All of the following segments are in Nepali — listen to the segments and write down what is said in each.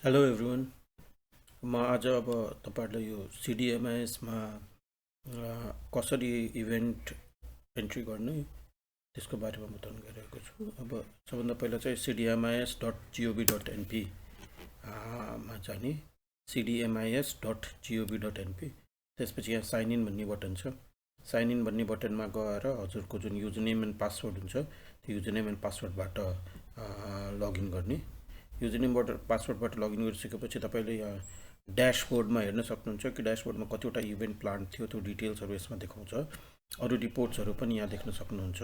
Hello everyone. म आज अब तपाईँहरूलाई यो सिडिएमआइएसमा कसरी इभेन्ट एन्ट्री गर्ने त्यसको बारेमा बताउन गइरहेको छु। अब सबभन्दा पहिला चाहिँ cdmis.gov.np मा जाने, cdmis.gov.np। त्यसपछि यहाँ साइन इन भन्ने बटन छ। साइन इन भन्ने बटनमा गएर हजुरको जुन युजरनेम एन्ड पासवर्ड हुन्छ त्यो युजरनेम एन्ड पासवर्डबाट लगइन गर्ने। युजरनेमबाट पासवर्डबाट लगइन गरिसकेपछि तपाईँले यहाँ ड्यासबोर्डमा हेर्न सक्नुहुन्छ कि ड्यासबोर्डमा कतिवटा इभेन्ट प्लान थियो त्यो डिटेल्सहरू यसमा देखाउँछ। अरू रिपोर्ट्सहरू पनि यहाँ देख्न सक्नुहुन्छ।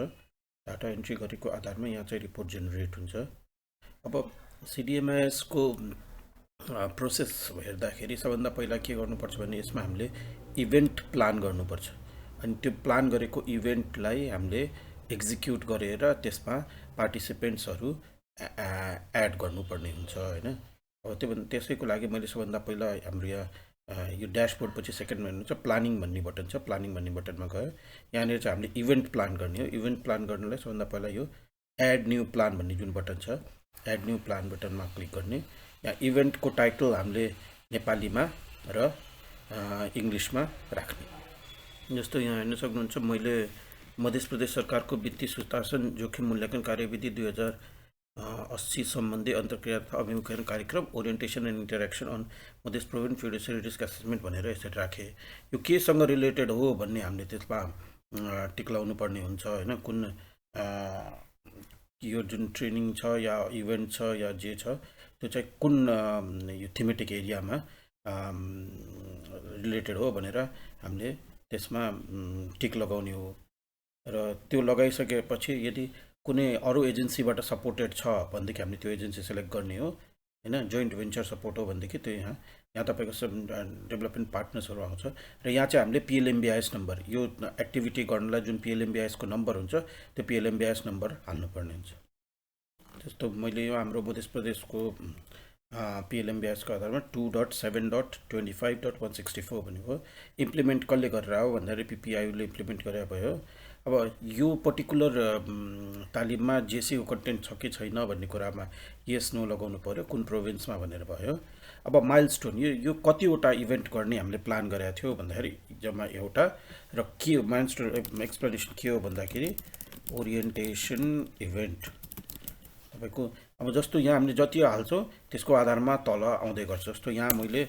डाटा एन्ट्री गरेको आधारमा यहाँ चाहिँ रिपोर्ट जेनेरेट हुन्छ। अब सिडिएमआइएसको प्रोसेस हेर्दाखेरि सबभन्दा पहिला के गर्नुपर्छ भने यसमा हामीले इभेन्ट प्लान गर्नुपर्छ। अनि त्यो प्लान गरेको इभेन्टलाई हामीले एक्जिक्युट गरेर त्यसमा पार्टिसिपेन्ट्सहरू एड गर्नुपर्ने हुन्छ हैन। अब त्यसैको लागि मैले सबभन्दा पहिला हाम्रो यहाँ यो ड्यासबोर्ड पछि सेकेन्डमा हेर्नुहुन्छ प्लानिङ भन्ने बटन छ। प्लानिङ भन्ने बटनमा गयो, यहाँनिर चाहिँ हामीले इभेन्ट प्लान गर्ने हो। इभेन्ट प्लान गर्नलाई सबभन्दा पहिला यो एड न्यू प्लान भन्ने जुन बटन छ, एड न्यू प्लान बटनमा क्लिक गर्ने। यहाँ इभेन्टको टाइटल हामीले नेपालीमा र इङ्ग्लिसमा राख्ने। जस्तो यहाँ हेर्न सक्नुहुन्छ, मैले मध्य प्रदेश सरकारको वित्तीय सुशासन जोखिम मूल्याङ्कन कार्यविधि 2080 सम्बन्धी अन्तर्क्रिया तथा अभिमुखीकरण कार्यक्रम orientation and interaction on Madhesh province fiduciary risk assessment भनेर यसरी राखेँ। यो केसँग रिलेटेड हो भन्ने हामीले त्यसमा टिक लाउनु पर्ने हुन्छ हैन। कुन यो जुन ट्रेनिङ छ या इभेन्ट छ या जे छ त्यो चाहिँ कुन यो थीमेटिक एरियामा रिलेटेड हो भनेर हामीले त्यसमा टिक लगाउने हो। र त्यो लगाइसकेपछि यदि कुनै अरू एजेन्सीबाट सपोर्टेड छ भनेदेखि हामीले त्यो एजेन्सी सेलेक्ट गर्ने हो हैन। जोइन्ट भेन्चर सपोर्ट हो भनेदेखि त्यो यहाँ तपाईँको सब डेभलपमेन्ट पार्टनर्सहरू आउँछ। र यहाँ चाहिँ हामीले पिएलएमबिआइएस नम्बर, यो एक्टिभिटी गर्नलाई जुन पिएलएमबिआइएसको नम्बर हुन्छ त्यो पिएलएमबिआइएस नम्बर हाल्नुपर्ने हुन्छ। जस्तो मैले यो हाम्रो मध्य प्रदेशको पिएलएमबिआइएसको आधारमा 2.7.25.164 भनेको इम्प्लिमेन्ट कसले गरेर हो भन्दाखेरि पिपिआईले इम्प्लिमेन्ट गरे भयो। अब यो पर्टिकुलर तालिममा जेसीको कन्टेन्ट छ कि छैन भन्ने कुरामा यस नो लगाउनु पर्यो, कुन प्रोभिन्समा भनेर भयो। अब माइलस्टोन, यो कतिवटा इभेन्ट गर्ने हामीले प्लान गरेका थियौँ भन्दाखेरि जम्मा एउटा। र के माइलस्टोन एक्सप्लेनेसन के हो भन्दाखेरि ओरिएन्टेसन इभेन्ट तपाईँको अब जस्तो यहाँ हामीले जति हाल्छौँ त्यसको आधारमा तल आउँदै गर्छ। जस्तो यहाँ मैले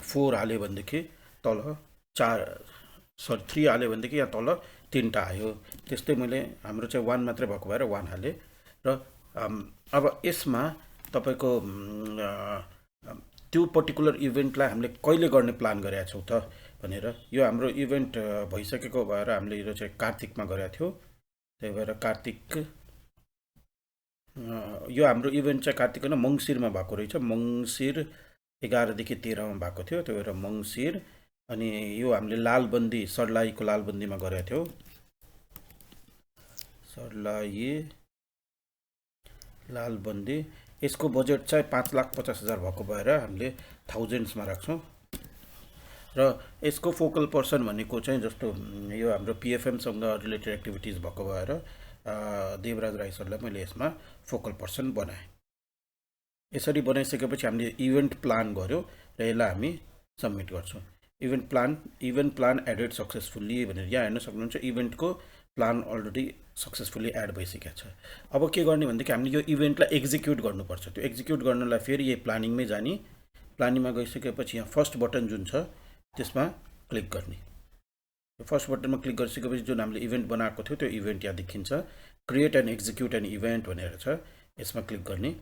4 हालेँ भनेदेखि तल 3 हाल्यो भनेदेखि यहाँ तल 3टा आयो। त्यस्तै मैले हाम्रो चाहिँ 1 मात्रै भएको भएर 1 हालेँ। र अब यसमा तपाईँको त्यो पर्टिकुलर इभेन्टलाई हामीले कहिले गर्ने प्लान गरेका छौँ त भनेर, यो हाम्रो इभेन्ट भइसकेको भएर हामीले यो चाहिँ कार्तिकमा गरेका थियौँ। त्यही भएर कार्तिक, यो हाम्रो इभेन्ट चाहिँ कार्तिक होइन मङ्सिरमा भएको रहेछ। मङ्सिर 11 देखि 13 मा भएको थियो। त्यही भएर मङ्सिर। अनि यो हामीले लालबन्दी सर्लाहीको लालबन्दीमा गरेका थियौँ। सर्लाही लालबन्दी, यसको बजेट चाहिँ 5,50,000 भएको भएर हामीले थाउजन्ड्समा राख्छौँ। र यसको फोकल पर्सन भनेको चाहिँ जस्तो यो हाम्रो पिएफएमसँग रिलेटेड एक्टिभिटिज भएको भएर देवराज राई सरलाई मैले यसमा फोकल पर्सन बनाएँ। यसरी बनाइसकेपछि हामीले इभेन्ट प्लान गऱ्यौँ र यसलाई हामी सबमिट गर्छौँ। इभेन्ट प्लान एडेड सक्सेसफुल्ली भनेर यहाँ हेर्न सक्नुहुन्छ। इभेन्टको प्लान अलरेडी सक्सेसफुल्ली एड भइसकेको छ। अब के गर्ने भनेदेखि हामीले यो इभेन्टलाई एक्जिक्युट गर्नुपर्छ। त्यो एक्जिक्युट गर्नलाई फेरि यही प्लानिङमै जाने। प्लानिङमा गइसकेपछि यहाँ फर्स्ट बटन जुन छ त्यसमा क्लिक गर्ने। फर्स्ट बटनमा क्लिक गरिसकेपछि जुन हामीले इभेन्ट बनाएको थियो त्यो इभेन्ट यहाँ देखिन्छ। Create and execute an event भनेर छ, यसमा क्लिक गर्ने।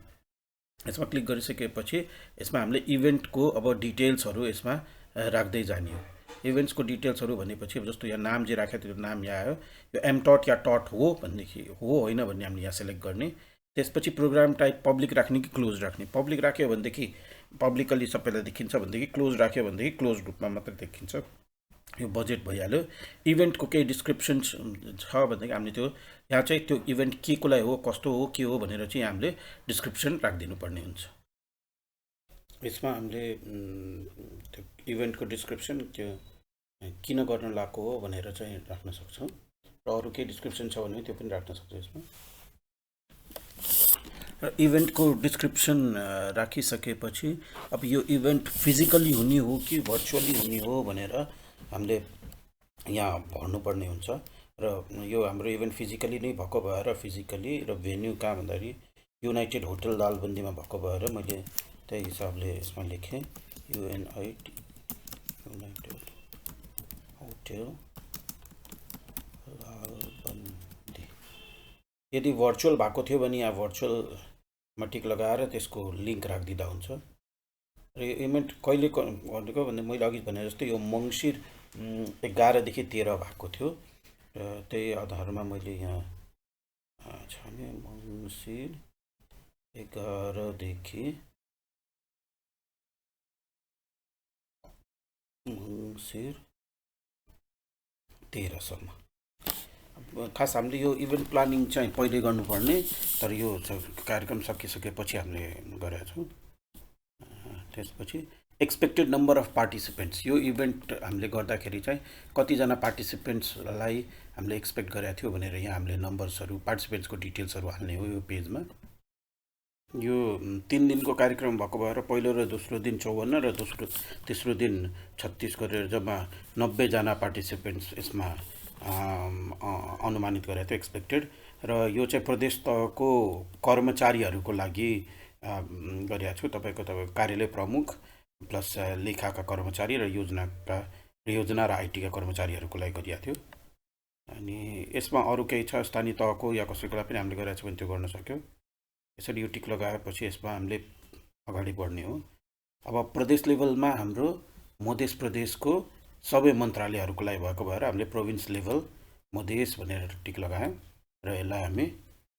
यसमा क्लिक गरिसकेपछि यसमा हामीले इभेन्टको अब डिटेल्सहरू यसमा राख्दै जाने हो। इभेन्ट्सको डिटेल्सहरू भनेपछि जस्तो यहाँ नाम जे राखेको थियो त्यो नाम यहाँ आयो। यो एमटट या टट हो भनेदेखि हो होइन भन्ने हामीले यहाँ सेलेक्ट गर्ने। त्यसपछि प्रोग्राम टाइप पब्लिक राख्ने कि क्लोज राख्ने। पब्लिक राख्यो भनेदेखि पब्लिकली सबैलाई देखिन्छ भनेदेखि, क्लोज राख्यो भनेदेखि क्लोज ग्रुपमा मात्रै देखिन्छ। यो बजेट भइहाल्यो। इभेन्टको केही डिस्क्रिप्सन छ भनेदेखि हामीले त्यो यहाँ चाहिँ त्यो इभेन्ट के को लागि हो, कस्तो हो, के हो भनेर चाहिँ हामीले डिस्क्रिप्सन राखिदिनु पर्ने हुन्छ। यसमा हामीले त्यो इभेन्टको डिस्क्रिप्सन त्यो किन गर्न लागेको हो भनेर चाहिँ राख्न सक्छौँ। र अरू केही डिस्क्रिप्सन छ भने त्यो पनि राख्न सक्छौँ यसमा। र इभेन्टको डिस्क्रिप्सन राखिसकेपछि अब यो इभेन्ट फिजिकली हुने हो कि भर्चुअली हुने हो भनेर हामीले यहाँ भर्नुपर्ने हुन्छ। र यो हाम्रो इभेन्ट फिजिकली नै भएको भएर फिजिकली र भेन्यू कहाँ भन्दाखेरि युनाइटेड होटल दालबन्दीमा भएको भएर मैले त्यही हिसाबले यसमा लेखेँ युएनआइटी युनाइटेड होटल दालबन्दी। यदि भर्चुअल भएको थियो भने यहाँ भर्चुअलमा टिक लगाएर त्यसको लिङ्क राखिदिँदा हुन्छ। र यो इभेन्ट कहिले भनेको भन्दा मैले अघि भने जस्तै यो मङ्सिर 11 देखि 13 भएको थियो र त्यही आधारमा मैले यहाँ छाने मङ्सिर 11 देखि मङ्सिर 13 सम्म। खास हामीले यो इभेन्ट प्लानिङ चाहिँ पहिले गर्नुपर्ने, तर यो कार्यक्रम सकिसकेपछि हामीले गरेका छौँ। त्यसपछि एक्सपेक्टेड नम्बर अफ पार्टिसिपेन्ट्स, यो इभेन्ट हामीले गर्दाखेरि चाहिँ कतिजना पार्टिसिपेन्ट्सलाई हामीले एक्सपेक्ट गरेका थियो भनेर यहाँ हामीले नम्बर्सहरू पार्टिसिपेन्ट्सको डिटेल्सहरू हाल्ने हो यो पेजमा। यो 3 दिनको कार्यक्रम भएको भएर पहिलो र दोस्रो दिन 54 र तेस्रो दिन 36 गरेर जम्मा 90 जना पार्टिसिपेन्ट्स यसमा अनुमानित गरेको थियो एक्सपेक्टेड। र यो चाहिँ प्रदेश तहको कर्मचारीहरूको लागि गरेको छु। तपाईँको कार्यालय प्रमुख प्लस लेखाका कर्मचारी र योजना र आइटीका कर्मचारीहरूको लागि गरिएको थियो। अनि यसमा अरू केही छ स्थानीय तहको या कसैको लागि पनि हामीले गरेको छ भने त्यो गर्न सक्यो। यसरी यो टिक लगाएपछि यसमा हामीले अगाडि बढ्ने हो। अब प्रदेश लेभलमा हाम्रो मधेस प्रदेशको सबै मन्त्रालयहरूको लागि भएको भएर हामीले प्रोभिन्स लेभल मधेस भनेर टिक लगायौँ र यसलाई हामी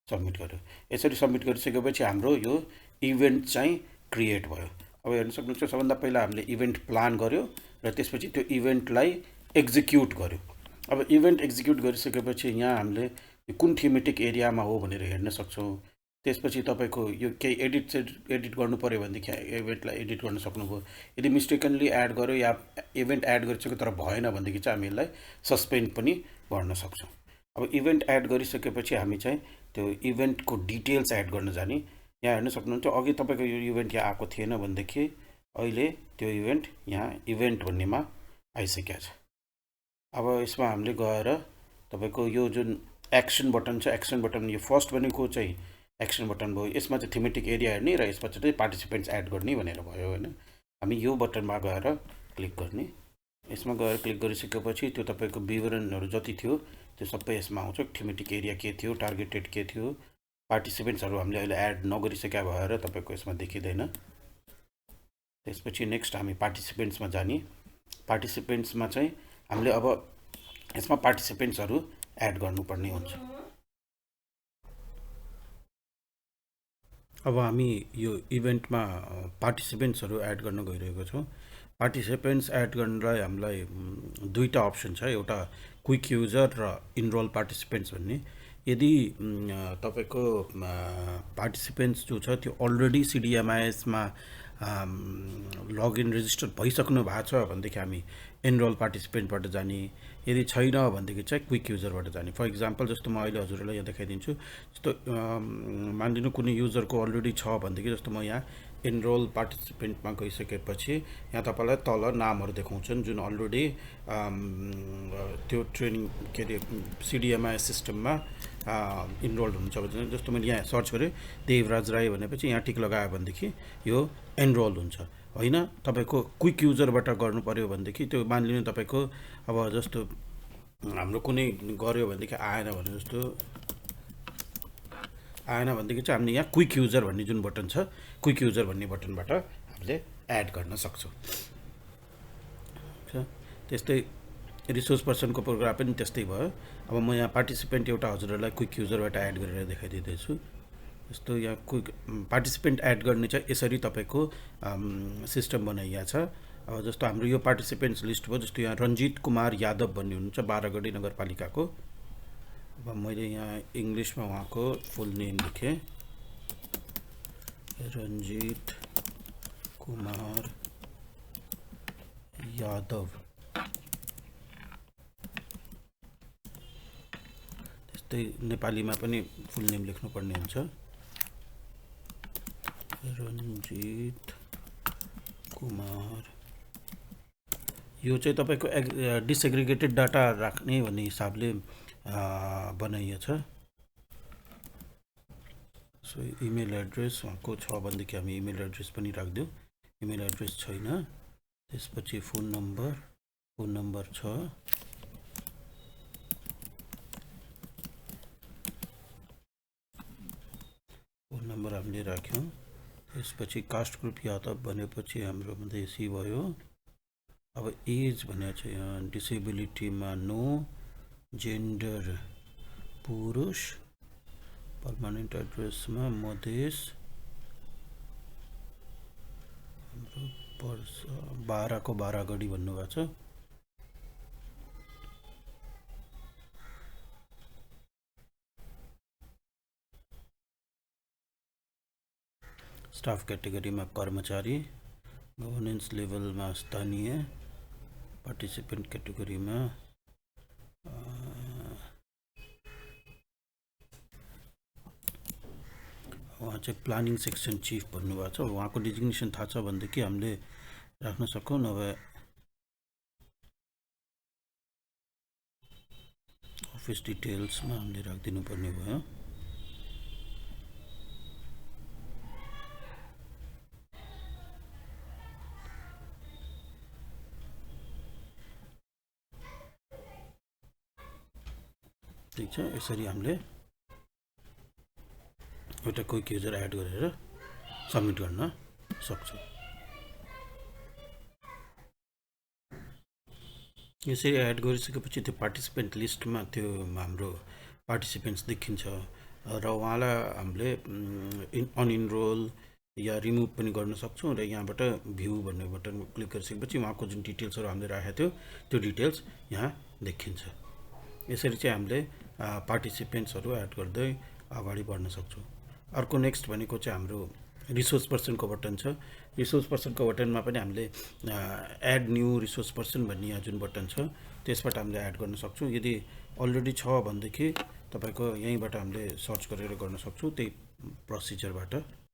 सबमिट गर्यौँ। यसरी सबमिट गरिसकेपछि हाम्रो यो इभेन्ट चाहिँ क्रिएट भयो। अब हेर्न सक्नुहुन्छ सबभन्दा पहिला हामीले इभेन्ट प्लान गर्यो र त्यसपछि त्यो इभेन्टलाई एक्जिक्युट गर्यो। अब इभेन्ट एक्जिक्युट गरिसकेपछि यहाँ हामीले कुन थीमेटिक एरियामा हो भनेर हेर्न सक्छौँ। त्यसपछि तपाईँको यो केही एडिट गर्नु पर्यो भनेदेखि इभेन्टलाई एडिट गर्न सक्नुभयो। यदि मिस्टेकनली एड गर्यो या इभेन्ट एड गरिसक्यो तर भएन भनेदेखि चाहिँ हामी यसलाई सस्पेन्ड पनि गर्न सक्छौँ। अब इभेन्ट एड गरिसकेपछि हामी चाहिँ त्यो इभेन्टको डिटेल्स एड गर्न जाने। यहाँ हेर्न सक्नुहुन्छ अघि तपाईँको यो इभेन्ट यहाँ आएको थिएन भनेदेखि अहिले त्यो इभेन्ट यहाँ इभेन्ट भन्नेमा आइसकेको छ। अब यसमा हामीले गएर तपाईँको यो जुन एक्सन बटन छ, एक्सन बटन यो फर्स्ट भनेको चाहिँ एक्सन बटन भयो। यसमा चाहिँ थीमेटिक एरिया हेर्ने र यसमा चाहिँ पार्टिसिपेन्ट्स एड गर्ने भनेर भयो होइन। हामी यो बटनमा गएर क्लिक गर्ने। यसमा गएर क्लिक गरिसकेपछि त्यो तपाईँको विवरणहरू जति थियो त्यो सबै यसमा आउँछ। थीमेटिक एरिया के थियो, टार्गेटेड के थियो, पार्टिसिपेन्ट्सहरू हामीले अहिले एड नगरिसकेका भएर तपाईँको यसमा देखिँदैन। त्यसपछि नेक्स्ट हामी पार्टिसिपेन्ट्समा जाने। पार्टिसिपेन्ट्समा चाहिँ हामीले अब यसमा पार्टिसिपेन्ट्सहरू एड गर्नुपर्ने हुन्छ। अब हामी यो इभेन्टमा पार्टिसिपेन्ट्सहरू एड गर्न गइरहेको छौँ। पार्टिसिपेन्ट्स एड गर्नलाई हामीलाई दुईवटा अप्सन छ, एउटा क्विक युजर र इनरोल पार्टिसिपेन्ट्स भन्ने। यदि तपाईँको पार्टिसिपेन्ट्स जो छ त्यो अलरेडी CDMISमा लगइन रेजिस्टर भइसक्नु भएको छ भनेदेखि हामी एनरोल पार्टिसिपेन्टबाट जाने। यदि छैन भनेदेखि चाहिँ क्विक युजरबाट जाने। फर इक्जाम्पल जस्तो म अहिले हजुरहरूलाई यहाँ देखाइदिन्छु। जस्तो मानिलिनु कुनै युजरको अलरेडी छ भनेदेखि जस्तो म यहाँ एनरोल पार्टिसिपेन्टमा गइसकेपछि यहाँ तपाईँलाई तल नामहरू देखाउँछन् जुन अलरेडी त्यो ट्रेनिङ के अरे CDMIS सिस्टममा इनरोल्ड हुनुहुन्छ। जस्तो मैले यहाँ सर्च गरेँ देवराज राई भनेपछि यहाँ टिक लगायो भनेदेखि यो एनरोल हुन्छ होइन। तपाईँको क्विक युजरबाट गर्नु पर्यो भनेदेखि त्यो मानिलिनु तपाईँको अब जस्तो हाम्रो कुनै गर्यो भनेदेखि आएन भने जस्तो आएन भनेदेखि चाहिँ हामीले यहाँ क्विक युजर भन्ने जुन बटन छ क्विक युजर भन्ने बटनबाट हामीले एड गर्न सक्छौँ। त्यस्तै रिसोर्स पर्सनको प्रोग्राम पनि त्यस्तै भयो। अब म यहाँ पार्टिसिपेन्ट एउटा हजुरहरूलाई क्विक युजरबाट एड गरेर देखाइदिँदैछु। जस्तो यहाँ क्विक पार्टिसिपेन्ट एड गर्ने चाहिँ यसरी तपाईँको सिस्टम बनाइएको छ। अब जस्तो हाम्रो यो पार्टिसिपेन्ट्स लिस्ट भयो। जस्तो यहाँ रञ्जित कुमार यादव भन्ने हुनुहुन्छ बारागढी नगरपालिकाको। अब मैले यहाँ इङ्ग्लिसमा उहाँको फुल नेम लेखेँ रञ्जित कुमार यादव। त्यस्तै नेपालीमा पनि फुल नेम लेख्नुपर्ने हुन्छ। रञ्जित कुमार। यो चाहिँ तपाईको डिसएग्रिगेटेड डाटा राख्ने भन्ने हिसाबले बनाइएको छ। सो इमेल एड्रेस उहाँको छ भनेदेखि हामी इमेल एड्रेस पनि राखिदिउँ। इमेल एड्रेस छैन। त्यसपछि फोन नम्बर छ। फोन नम्बर हामीले राख्यौँ। त्यसपछि कास्ट ग्रुप यादव भनेपछि हाम्रो देशी भयो। अब एज भने चाहिँ डिसेबिलिटीमा नो, जेन्डर पुरुष, पर्मानेन्ट एड्रेसमा मधेस, हाम्रो वर्ष 12 को 12 गढी भन्नुभएको छ। स्टाफ क्याटेगोरीमा कर्मचारी, गभर्नेन्स लेभलमा स्थानीय, पार्टिसिपेन्ट क्याटेगोरीमा उहाँ चाहिँ प्लानिङ सेक्सन चिफ भन्नुभएको छ। उहाँको डिजिग्नेसन थाहा छ भनेदेखि हामीले राख्न सकौँ, नभए अफिस डिटेल्समा हामीले राखिदिनु पर्ने भयो। ठिक छ, यसरी हामीले एउटा क्विक युजर एड गरेर सबमिट गर्न सक्छौँ। यसरी एड गरिसकेपछि त्यो पार्टिसिपेन्ट लिस्टमा त्यो हाम्रो पार्टिसिपेन्ट्स देखिन्छ र उहाँलाई हामीले अनइनरोल या रिमुभ पनि गर्न सक्छौँ र यहाँबाट भ्यू भन्ने बटनमा क्लिक गरिसकेपछि उहाँको जुन डिटेल्सहरू हामीले राखेको थियो त्यो डिटेल्स यहाँ देखिन्छ। यसरी चाहिँ हामीले पार्टिसिपेन्ट्सहरू एड गर्दै अगाडि बढ्न सक्छौँ। अर्को नेक्स्ट भनेको चाहिँ हाम्रो रिसोर्स पर्सनको बटन छ। रिसोर्स पर्सनको बटनमा पनि हामीले एड न्यू रिसोर्स पर्सन भन्ने यहाँ जुन बटन छ त्यसबाट हामीले एड गर्न सक्छौँ। यदि अलरेडी छ भनेदेखि तपाईँको यहीँबाट हामीले सर्च गरेर गर्न सक्छौँ त्यही प्रोसिजरबाट।